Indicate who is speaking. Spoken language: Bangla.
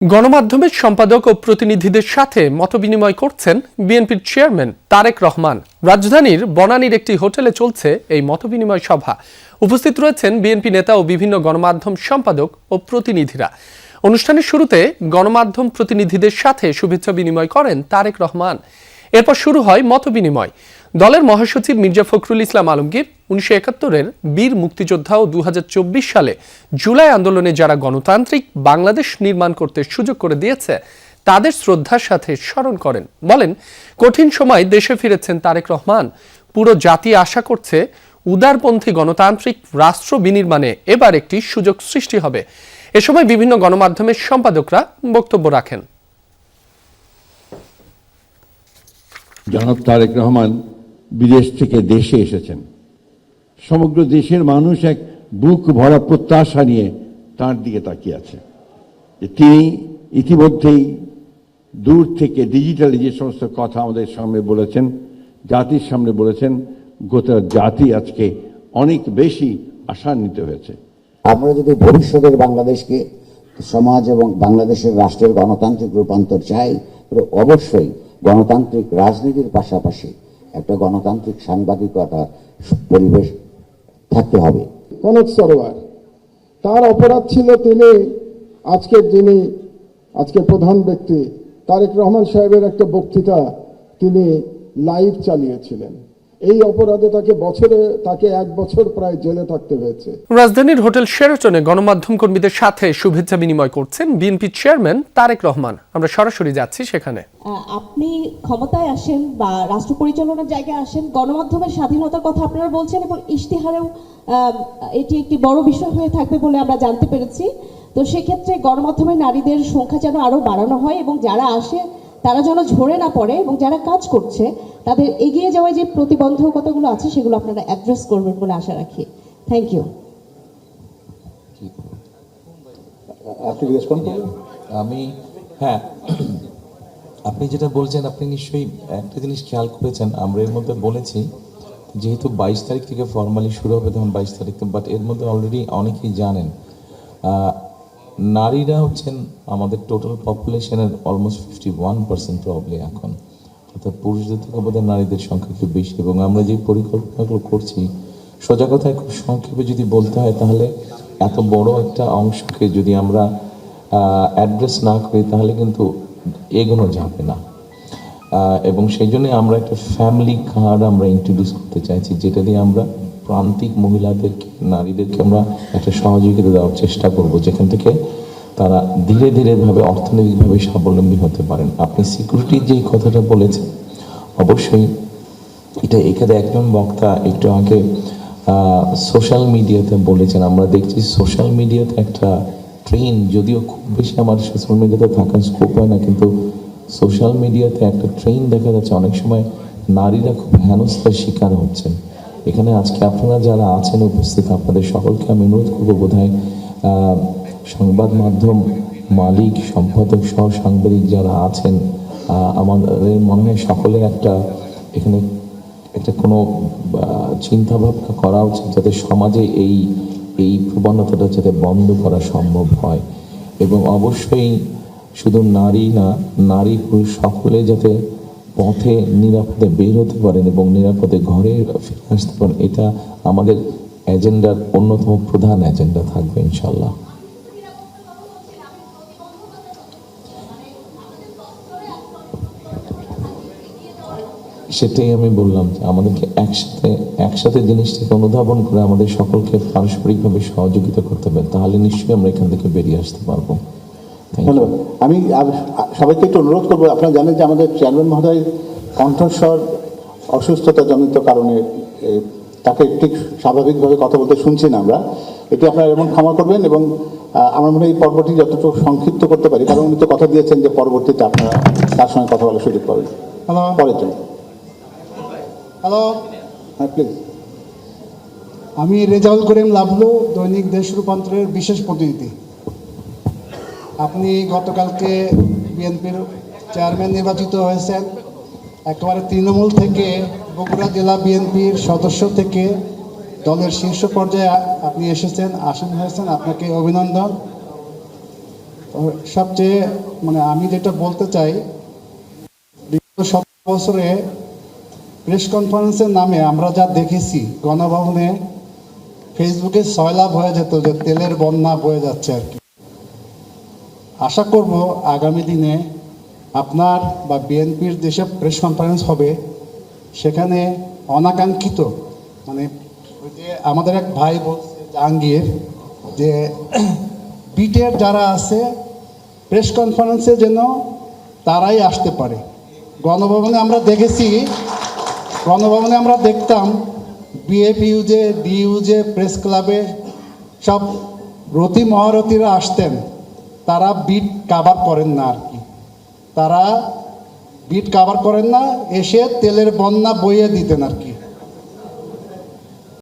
Speaker 1: গণমাধ্যমের সম্পাদক ও প্রতিনিধিদের সাথে মতবিনিময় করছেন বিএনপির চেয়ারম্যান তারেক রহমান। রাজধানীর বনানীর একটি হোটেলে চলছে এই মতবিনিময় সভা। উপস্থিত রয়েছেন বিএনপি নেতা ও বিভিন্ন গণমাধ্যম সম্পাদক ও প্রতিনিধিরা। অনুষ্ঠানের শুরুতে গণমাধ্যম প্রতিনিধিদের সাথে শুভেচ্ছা বিনিময় করেন তারেক রহমান। এরপর শুরু হয় মতবিনিময়। দলের মহাসচিব মির্জা ফখরুল ইসলাম আলমগীর 1971-এর বীর মুক্তিযোদ্ধা ও 2024 সালে জুলাই আন্দোলনে যারা গণতান্ত্রিক বাংলাদেশ নির্মাণ করতে সুযোগ করে দিয়েছে তাদের শ্রদ্ধার সাথে স্মরণ করেন। বলেন, কঠিন সময় দেশে ফিরেছেন তারেক রহমান। পুরো জাতি আশা করছে উদারপন্থী গণতান্ত্রিক রাষ্ট্র বিনির্মাণে এবার একটি সুযোগ সৃষ্টি হবে। এ সময় বিভিন্ন গণমাধ্যমের সম্পাদকরা বক্তব্য রাখেন।
Speaker 2: জনাব তারেক রহমান বিদেশ থেকে দেশে এসেছেন। সমগ্র দেশের মানুষ এক বুক ভরা প্রত্যাশা নিয়ে তার দিকে তাকিয়ে আছে। তিনি ইতিমধ্যেই দূর থেকে ডিজিটালি যে সমস্ত কথা আমাদের সামনে বলেছেন, জাতির সামনে বলেছেন, গোটা জাতি আজকে অনেক বেশি আশান্বিত হয়েছে।
Speaker 3: আমরা যদি ভবিষ্যতের বাংলাদেশকে সমাজ এবং বাংলাদেশের রাষ্ট্রের গণতান্ত্রিক রূপান্তর চাই, তবে অবশ্যই গণতান্ত্রিক রাজনীতির পাশাপাশি একটা গণতান্ত্রিক সাংবাদিকতার পরিবেশ থাকতে হবে।
Speaker 4: কনক সরোয়ার, তার অপরাধ ছিল তিনি আজকে প্রধান ব্যক্তি তারেক রহমান সাহেবের একটা বক্তৃতা তিনি লাইভ চালিয়েছিলেন। এই অপরাধে তাকে 1 বছর প্রায় জেলে থাকতে হয়েছে।
Speaker 1: রাজধানীর হোটেল শেরাটনে গণমাধ্যম কর্মীদের সাথে শুভেচ্ছা বিনিময় করছেন বিএনপি চেয়ারম্যান তারেক রহমান। আমরা সরাসরি যাচ্ছি সেখানে।
Speaker 5: আপনি ক্ষমতায় আসেন বা রাষ্ট্র পরিচালনার জায়গায় আসেন, গণমাধ্যমের স্বাধীনতার কথা আপনারা বলছেন এবং ইশতেহারেও এটি একটি বড় বিষয় হয়ে থাকবে বলে আমরা জানতে পেরেছি। তো সেক্ষেত্রে গণমাধ্যমের নারীদের সংখ্যা যেন আরো বাড়ানো হয় এবং যারা আসে তারা যেন ঝরে না পড়ে এবং যারা কাজ করছে তাদের এগিয়ে যাওয়ার যে প্রতিবন্ধকতাগুলো আছে সেগুলো আপনারা অ্যাড্রেস করবেন বলে আশা রাখি। Thank you.
Speaker 6: আপনি যেটা বলছেন, আপনি নিশ্চয়ই একটা জিনিস খেয়াল করেছেন, আমরা এর মধ্যে বলেছি যেহেতু 22 তারিখ থেকে ফর্মালি শুরু হবে তখন 22 তারিখ, বাট এর মধ্যে অলরেডি অনেকেই জানেন নারীরা হচ্ছেন আমাদের টোটাল পপুলেশনের অলমোস্ট 51% প্রবলি এখন, অর্থাৎ পুরুষদের থেকে বোধহয় নারীদের সংখ্যা খুব বেশি। এবং আমরা যে পরিকল্পনাগুলো করছি, সোজা কথায় খুব সংক্ষেপে যদি বলতে হয়, তাহলে এত বড় একটা অংশকে যদি আমরা অ্যাড্রেস না করি তাহলে কিন্তু এগোনো যাবে না। এবং সেই জন্য আমরা একটা ফ্যামিলি কার্ড আমরা ইন্ট্রোডিউস করতে চাইছি, যেটা দিয়ে আমরা প্রান্তিক মহিলাদেরকে, নারীদেরকে আমরা একটা সহযোগিতা দেওয়ার চেষ্টা করব, যেখান থেকে তারা ধীরে ধীরে ভাবে অর্থনৈতিকভাবে স্বাবলম্বী হতে পারেন। আপনি সিকিউরিটির যে কথাটা বলেছেন, অবশ্যই এটা এখানে একজন বক্তা একটু আগে সোশ্যাল মিডিয়াতে বলেছেন। আমরা দেখছি সোশ্যাল মিডিয়াতে একটা ট্রেন, যদিও খুব বেশি আমার সোশ্যাল মিডিয়াতে থাকার স্কোপ হয় না, কিন্তু সোশ্যাল মিডিয়াতে একটা ট্রেন দেখা যাচ্ছে অনেক সময় নারীরা খুব হেনস্থার শিকার হচ্ছেন। এখানে আজকে আপনারা যারা আছেন উপস্থিত, আপনাদের সকলকে আমি অনুরোধ করবো, বোধহয় সংবাদ মাধ্যম মালিক, সম্পাদক সহ সাংবাদিক যারা আছেন, আমাদের মনে হয় সকলে এখানে একটা কোনো চিন্তা ভাবনা করা উচিত, যাতে সমাজে এই প্রবণতাটা যাতে বন্ধ করা সম্ভব হয়। এবং অবশ্যই শুধু নারী না, নারী পুরুষ সকলে যাতে পথে নিরাপদে বের হতে পারেন এবং নিরাপদে ঘরে ফিরে আসতে পারেন, এটা আমাদের এজেন্ডার অন্যতম প্রধান এজেন্ডা থাকবে ইনশাল্লাহ। সেটাই আমি বললাম যে আমাদেরকে একসাথে জিনিসটাকে অনুধাবন করে আমাদের সকলকে পারস্পরিকভাবে সহযোগিতা করতে হবে, তাহলে নিশ্চয়ই আমরা এখান থেকে বেরিয়ে আসতে পারবো।
Speaker 7: ধন্যবাদ। আমি সবাইকে একটু অনুরোধ করবো, আপনারা জানেন যে আমাদের চেয়ারম্যান মহোদয় কণ্ঠস্বর অসুস্থতাজনিত কারণে তাকে ঠিক স্বাভাবিকভাবে কথা বলতে শুনছি না আমরা, এটি আপনারা এমন ক্ষমা করবেন। এবং আমার মনে হয় এই পর্বটি যতটুকু সংক্ষিপ্ত করতে পারি, কারণ উনি তো কথা দিয়েছেন যে পরবর্তীতে আপনারা তার সঙ্গে কথা বলার সুযোগ পাবেন। পরের জন্য
Speaker 4: হ্যালো,
Speaker 7: হ্যাঁ প্লিজ।
Speaker 4: আমি রেজাউল করিম লাভলু, দৈনিক দেশ রূপান্তরের বিশেষ প্রতিনিধি। আপনি গতকালকে বিএনপির চেয়ারম্যান নির্বাচিত হয়েছেন, একেবারে তৃণমূল থেকে বগুড়া জেলা বিএনপির সদস্য থেকে দলের শীর্ষ পর্যায়ে আপনি এসেছেন, আসীন হয়েছেন, আপনাকে অভিনন্দন।
Speaker 8: সবচেয়ে মানে আমি যেটা বলতে চাই, বিগত 17 বছরে প্রেস কনফারেন্সের নামে আমরা যা দেখেছি, গণভবনে ফেসবুকে সয়লাভ হয়ে যেত যে তেলের বন্যা বয়ে যাচ্ছে আর কি। আশা করব আগামী দিনে আপনার বা বিএনপির যেসব প্রেস কনফারেন্স হবে সেখানে অনাকাঙ্ক্ষিত মানে ওই যে আমাদের এক ভাই বলছে জাহাঙ্গীর যে বিটের যারা আছে প্রেস কনফারেন্সে যেন তারাই আসতে পারে। গণভবনে আমরা দেখেছি, গণভবনে আমরা দেখতাম বিএফইউজে ডিইউজে প্রেস ক্লাবে সব রতি মহারথীরা আসতেন, তারা বিট কাভার করেন না আর কি, তারা বিট কাভার করেন না, এসে তেলের বন্যা বইয়ে দিতেন আর কি।